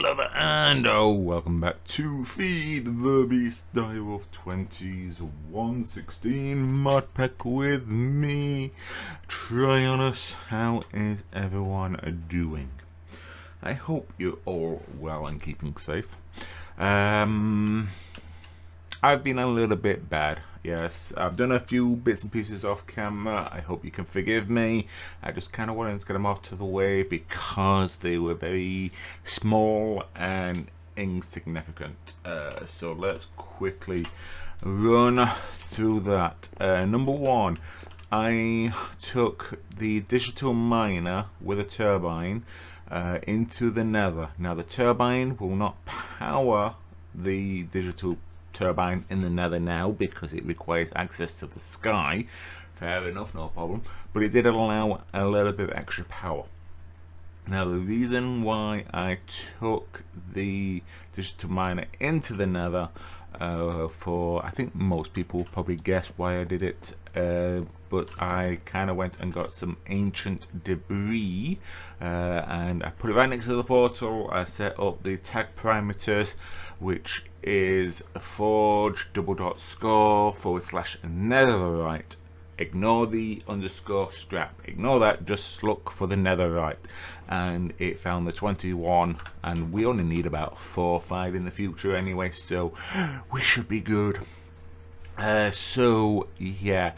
lover, and welcome back to Feed the Beast Dw20's 116 Modpack with me, Tryonus. How is everyone doing? I hope you're all well and keeping safe. I've been a little bit bad. Yes, I've done a few bits and pieces off camera. I hope you can forgive me. I just kind of wanted to get them out of the way because they were very small and insignificant. So let's quickly run through that. Number one, I took the digital miner with a turbine into the nether. Now the turbine will not power the digital turbine in the nether now because it requires access to the sky. Fair enough, no problem, but it did allow a little bit of extra power. Now the reason why I took the digital miner into the nether, I think most people probably guess why I did it, but I kind of went and got some ancient debris and I put it right next to the portal. I set up the tag parameters, which is forge /netherite. Ignore the underscore strap, ignore that, just look for the netherite, and it found the 21, and we only need about 4 or 5 in the future anyway, so we should be good. So yeah,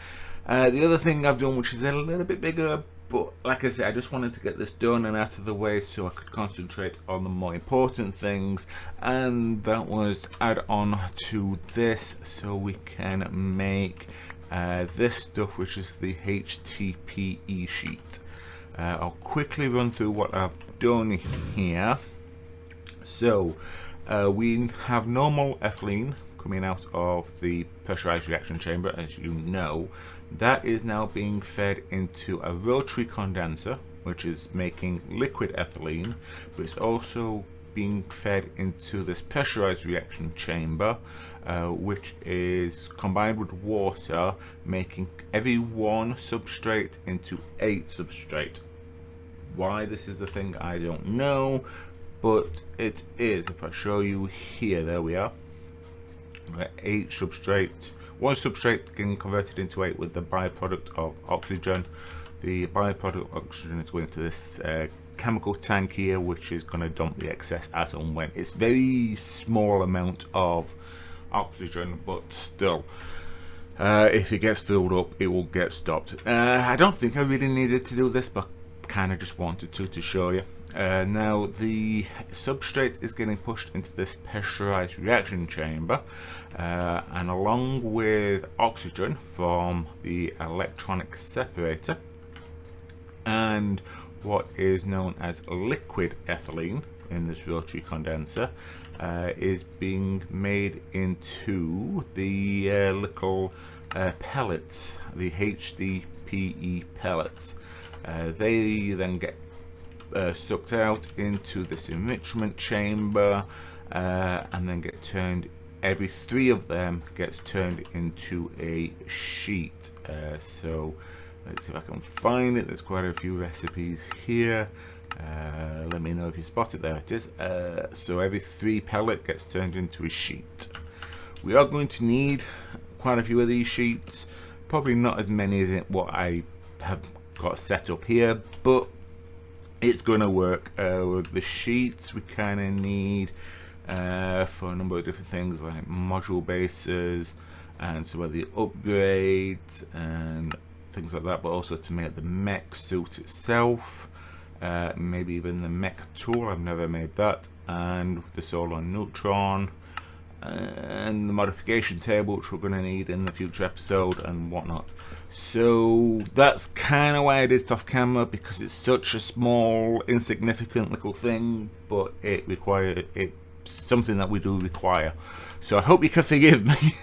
the other thing I've done, which is a little bit bigger, but like I said, I just wanted to get this done and out of the way so I could concentrate on the more important things, and that was add on to this so we can make this stuff, which is the HTPE sheet. I'll quickly run through what I've done here. So we have normal ethylene coming out of the pressurized reaction chamber, as you know. That is now being fed into a rotary condenser, which is making liquid ethylene, but it's also being fed into this pressurized reaction chamber, which is combined with water, making every 1 substrate into 8 substrate. Why this is a thing, I don't know, but it is. If I show you here, there we are. 8 substrate. 1 substrate getting converted into 8 with the byproduct of oxygen. The byproduct of oxygen is going into this chemical tank here, which is going to dump the excess as and when. It's very small amount of oxygen, but still, if it gets filled up, it will get stopped. I don't think I really needed to do this, but kind of just wanted to show you. Now the substrate is getting pushed into this pressurized reaction chamber, and along with oxygen from the electronic separator and what is known as liquid ethylene in this rotary condenser is being made into the little pellets, the HDPE pellets. They then get sucked out into this enrichment chamber and then get turned. Every 3 of them gets turned into a sheet. So let's see if I can find it. There's quite a few recipes here. Let me know if you spot it. There it is. So every 3 pellet gets turned into a sheet. We are going to need quite a few of these sheets. Probably not as many as what I have got set up here, but it's going to work. With the sheets we kind of need for a number of different things like module bases and some of the upgrades and things like that, but also to make the mech suit itself, maybe even the mech tool. I've never made that, and the solar neutron and the modification table, which we're going to need in the future episode and whatnot. So that's kind of why I did it off camera, because it's such a small, insignificant little thing, but it's something that we do require. So I hope you can forgive me.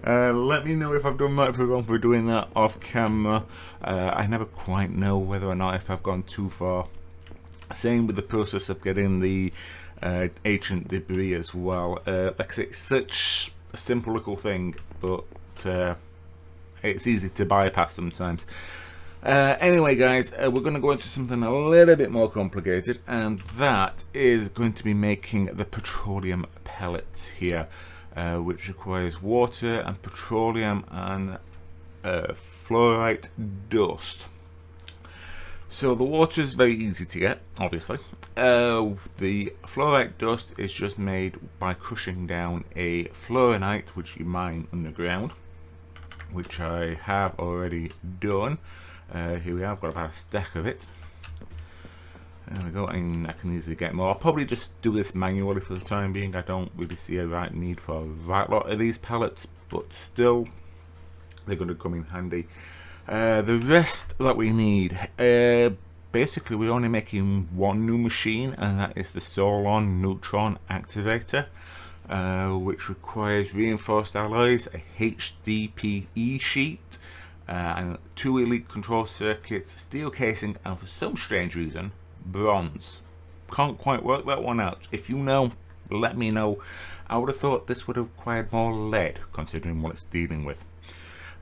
Let me know if I've done right or wrong for doing that off camera. I never quite know whether or not if I've gone too far. Same with the process of getting the ancient debris as well. Like I say, it's such a simple little thing, but it's easy to bypass sometimes. Anyway, guys, we're going to go into something a little bit more complicated, and that is going to be making the petroleum pellets here, which requires water and petroleum and fluorite dust. So the water is very easy to get, obviously. The fluorite dust is just made by crushing down a fluorinite, which you mine underground, which I have already done. Here we are, I've got about a stack of it. There we go, and I can easily get more. I'll probably just do this manually for the time being. I don't really see a right need for a right lot of these pellets, but still, they're going to come in handy. The rest that we need, basically we're only making one new machine, and that is the Solon Neutron Activator, which requires reinforced alloys, a HDPE sheet, and 2 elite control circuits, steel casing, and for some strange reason, bronze. Can't quite work that one out. If you know, let me know. I would have thought this would have required more lead, considering what it's dealing with.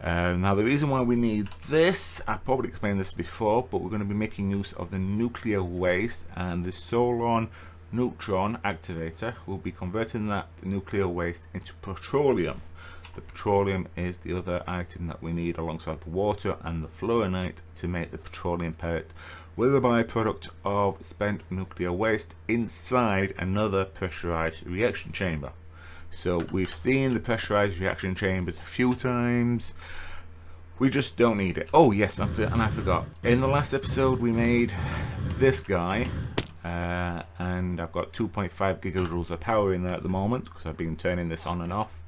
Now the reason why we need this, I probably explained this before, but we're going to be making use of the nuclear waste, and the Solon Neutron Activator will be converting that nuclear waste into petroleum. The petroleum is the other item that we need alongside the water and the fluorinite to make the petroleum pellet, with a byproduct of spent nuclear waste inside another pressurized reaction chamber. So we've seen the pressurized reaction chambers a few times. We just don't need it. Oh yes, and I forgot. In the last episode we made this guy, and I've got 2.5 gigajoules of power in there at the moment because I've been turning this on and off.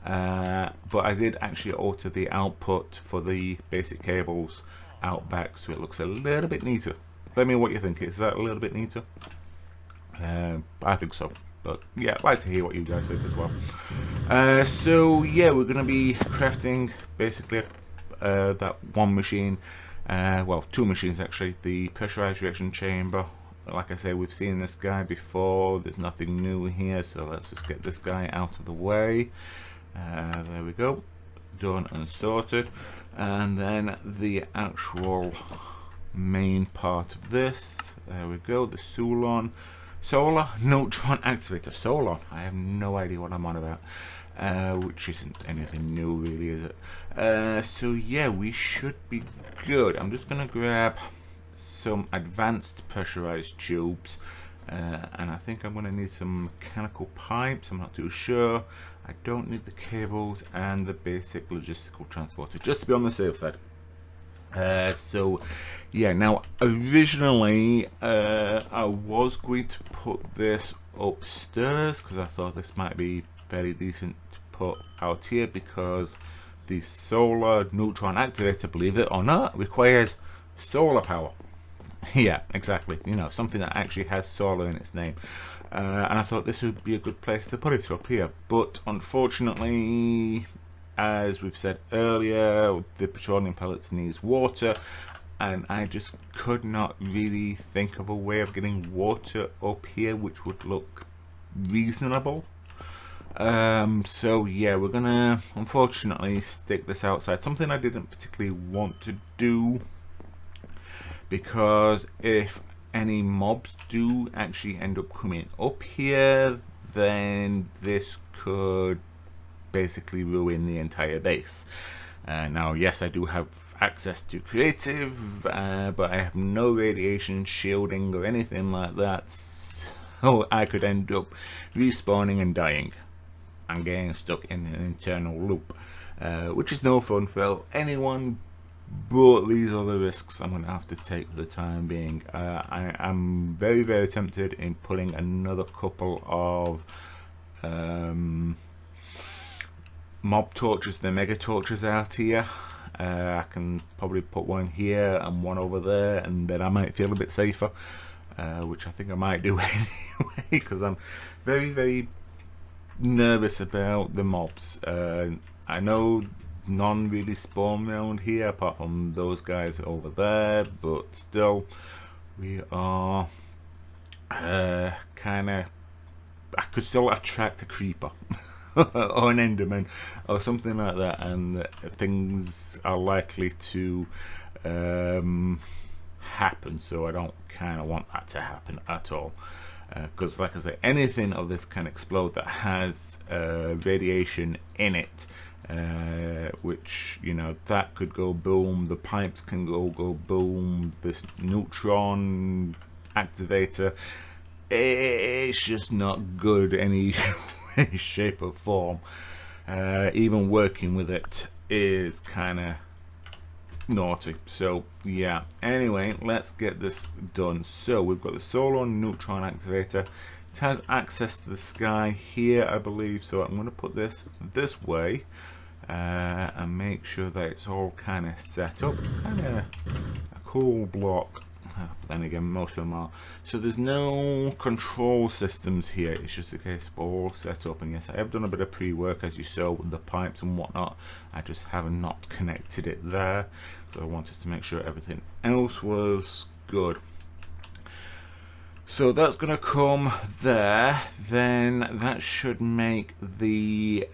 But I did actually alter the output for the basic cables out back, so it looks a little bit neater. Let me know what you think. Is that a little bit neater? I think so. But yeah, I'd like to hear what you guys think as well. So yeah, we're going to be crafting basically that one machine, well, two machines actually. The pressurized reaction chamber, like I say, we've seen this guy before. There's nothing new here, so let's just get this guy out of the way. There we go, done and sorted. And then the actual main part of this, there we go, the Solar Neutron Activator. Solon, I have no idea what I'm on about, which isn't anything new really, is it? So yeah, we should be good. I'm just gonna grab some advanced pressurized tubes, and I think I'm gonna need some mechanical pipes. I'm not too sure. I don't need the cables and the basic logistical transporter, just to be on the safe side. So yeah, now originally I was going to put this upstairs because I thought this might be very decent to put out here, because the Solar Neutron Activator, believe it or not, requires solar power. Yeah, exactly, you know, something that actually has solar in its name. And I thought this would be a good place to put it up here, but unfortunately, as we've said earlier, the petroleum pellets needs water, and I just could not really think of a way of getting water up here which would look reasonable. So yeah, we're gonna unfortunately stick this outside, something I didn't particularly want to do, because if any mobs do actually end up coming up here, then this could basically ruin the entire base. Now yes, I do have access to creative, but I have no radiation shielding or anything like that, so I could end up respawning and dying and getting stuck in an internal loop, which is no fun for anyone. But these are the risks I'm going to have to take for the time being. I am very, very tempted in putting another couple of mob torches, the mega torches, out here. I can probably put one here and one over there, and then I might feel a bit safer, which I think I might do anyway, because I'm very, very nervous about the mobs. I know none really spawn around here apart from those guys over there, but still, we are kind of, I could still attract a creeper or an enderman or something like that, and things are likely to happen, so I don't kind of want that to happen at all, because like I say, anything of this can explode that has radiation in it, which, you know, that could go boom, the pipes can go boom, this neutron activator, it's just not good any way, shape or form. Even working with it is kind of naughty. So yeah, anyway, let's get this done. So we've got the solar neutron activator. It has access to the sky here, I believe, so I'm going to put this way and make sure that it's all kind of set up. It's kind of a cool block. Then again, most of them are. So there's no control systems here, it's just a case of all set up. And yes, I have done a bit of pre-work, as you saw, with the pipes and whatnot. I just have not connected it there, so I wanted to make sure everything else was good. So that's going to come there. Then that should make the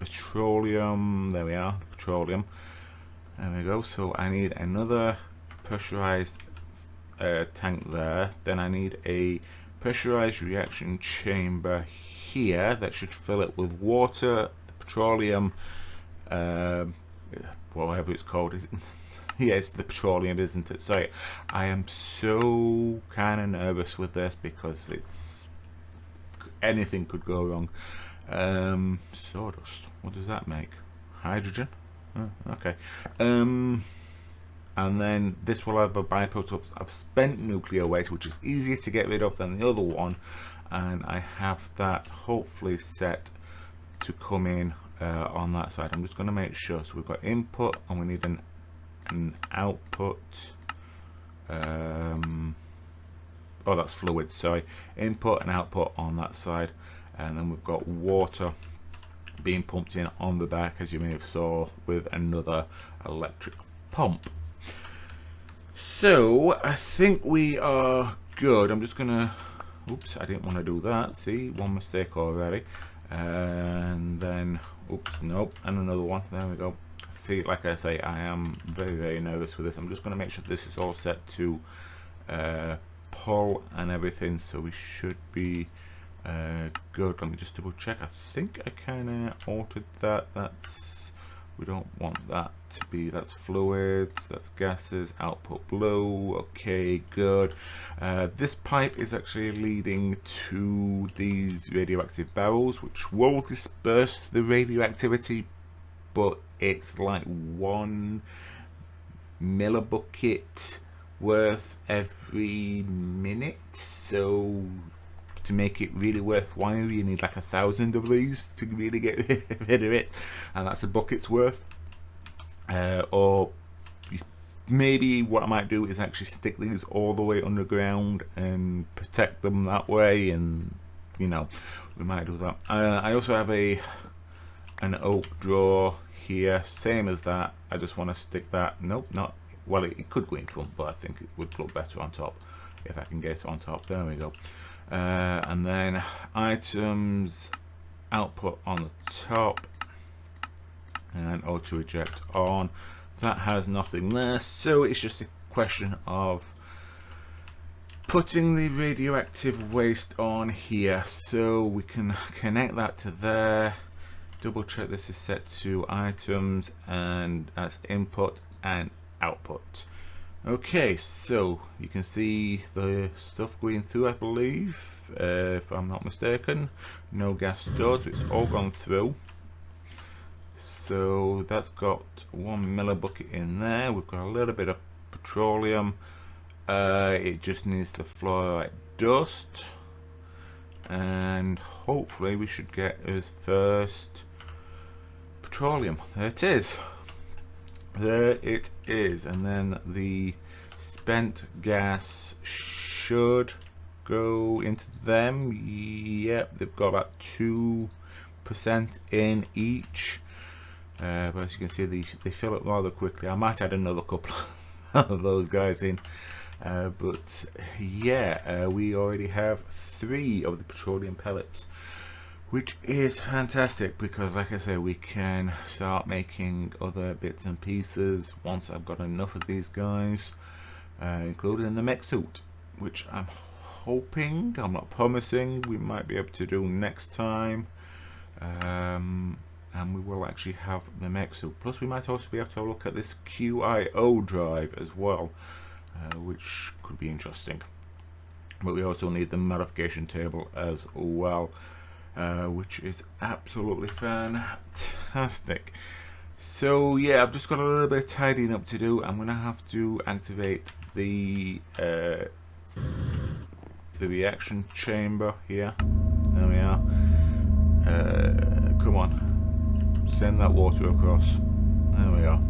petroleum. There we are, the petroleum. There we go. So I need another pressurized tank there. Then I need a pressurized reaction chamber here that should fill it with water, the petroleum, whatever it's called. Is it? Yeah, it's the petroleum, isn't it? Sorry, I am so kind of nervous with this because it's anything could go wrong. Sawdust, what does that make? Hydrogen? Oh, okay. And then this will have a byproduct of spent nuclear waste, which is easier to get rid of than the other one, and I have that hopefully set to come in on that side. I'm just going to make sure. So we've got input and we need an output. Oh, that's fluid, sorry. Input and output on that side, and then we've got water being pumped in on the back, as you may have saw, with another electric pump. So I think we are good. I'm just gonna, oops, I didn't want to do that. See, one mistake already. And then, oops, nope, and another one. There we go. See, like I say, I am very, very nervous with this. I'm just going to make sure this is all set to pull and everything, so we should be good. Let me just double check. I think I kind of altered that. That's, we don't want that to be, that's fluids, that's gases, output blue. Okay, good. This pipe is actually leading to these radioactive barrels, which will disperse the radioactivity, but it's like 1 millibucket worth every minute. So to make it really worthwhile, you need like 1,000 of these to really get rid of it, and that's a bucket's worth. Or maybe what I might do is actually stick these all the way underground and protect them that way, and you know, we might do that. I also have an oak drawer here, same as that. I just want to stick that, nope, not, well, it could go in front, but I think it would look better on top if I can get it on top. There we go. And then items, output on the top, and auto eject on. That has nothing there, so it's just a question of putting the radioactive waste on here. So we can connect that to there. Double check this is set to items, and that's input and output. Okay, so you can see the stuff going through, I believe, if I'm not mistaken. No gas stored, so it's all gone through. So that's got 1 millibucket in there. We've got a little bit of petroleum. It just needs the fluorite dust, and hopefully we should get his first petroleum. There it is. There it is. And then the spent gas should go into them. Yep, they've got about 2% in each. But as you can see, they fill it rather quickly. I might add another couple of those guys in. But yeah, we already have 3 of the petroleum pellets, which is fantastic because, like I say, we can start making other bits and pieces once I've got enough of these guys, including the mech suit, which I'm hoping, I'm not promising, we might be able to do next time. And we will actually have the mech suit. Plus we might also be able to look at this QIO drive as well, which could be interesting. But we also need the modification table as well, which is absolutely fantastic. So yeah, I've just got a little bit of tidying up to do. I'm going to have to activate the reaction chamber here. There we are. Come on. Send that water across. There we are.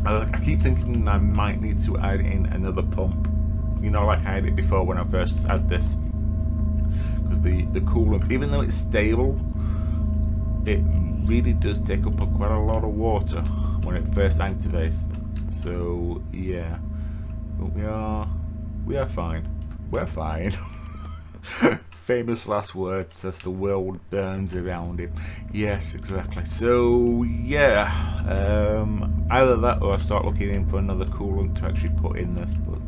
I keep thinking I might need to add in another pump. You know, like I did before when I first had this. Because the coolant, even though it's stable, it really does take up quite a lot of water when it first activates. So yeah, but we are fine. We're fine. Famous last words as the world burns around him. Yes, exactly. So yeah, either that or I start looking in for another coolant to actually put in this, but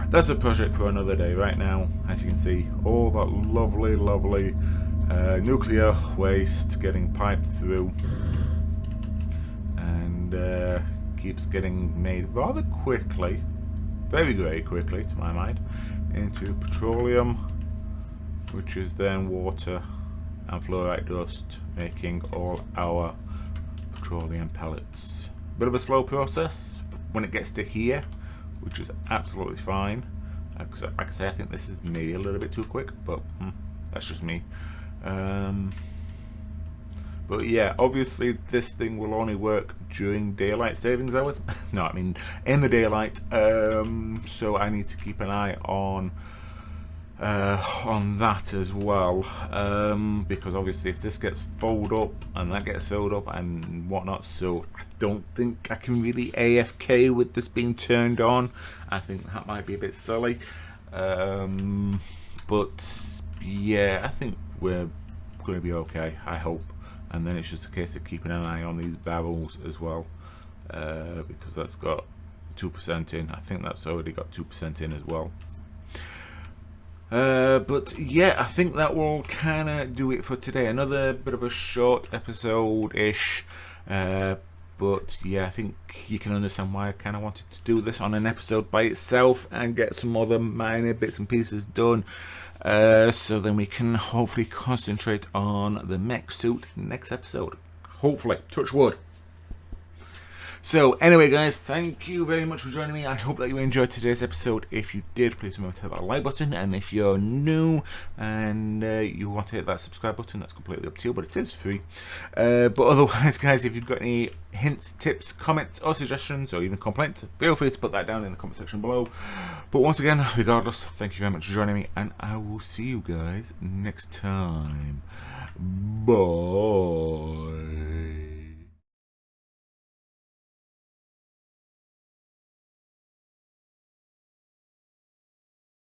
that's a project for another day. Right now, as you can see, all that lovely nuclear waste getting piped through and keeps getting made rather quickly, very quickly to my mind, into petroleum, which is then water and fluorite dust, making all our petroleum pellets. Bit of a slow process when it gets to here, which is absolutely fine. Because like I say, I think this is maybe a little bit too quick, but that's just me. But yeah, obviously this thing will only work during daylight savings hours. No, I mean in the daylight. So I need to keep an eye on that as well, because obviously if this gets filled up and that gets filled up and whatnot, so I don't think I can really AFK with this being turned on. I think that might be a bit silly, but yeah, I think we're going to be okay, I hope. And then it's just a case of keeping an eye on these barrels as well, because that's got 2% in. I think that's already got 2% in as well. But yeah, I think that will kind of do it for today. Another bit of a short episode-ish, but yeah, I think you can understand why I kind of wanted to do this on an episode by itself and get some other minor bits and pieces done, so then we can hopefully concentrate on the mech suit next episode. Hopefully, touch wood. So anyway guys, thank you very much for joining me. I hope that you enjoyed today's episode. If you did, please remember to hit that like button, and if you're new and you want to hit that subscribe button, that's completely up to you, but it is free. But otherwise guys, if you've got any hints, tips, comments or suggestions or even complaints, feel free to put that down in the comment section below. But once again, regardless, thank you very much for joining me, and I will see you guys next time. Bye.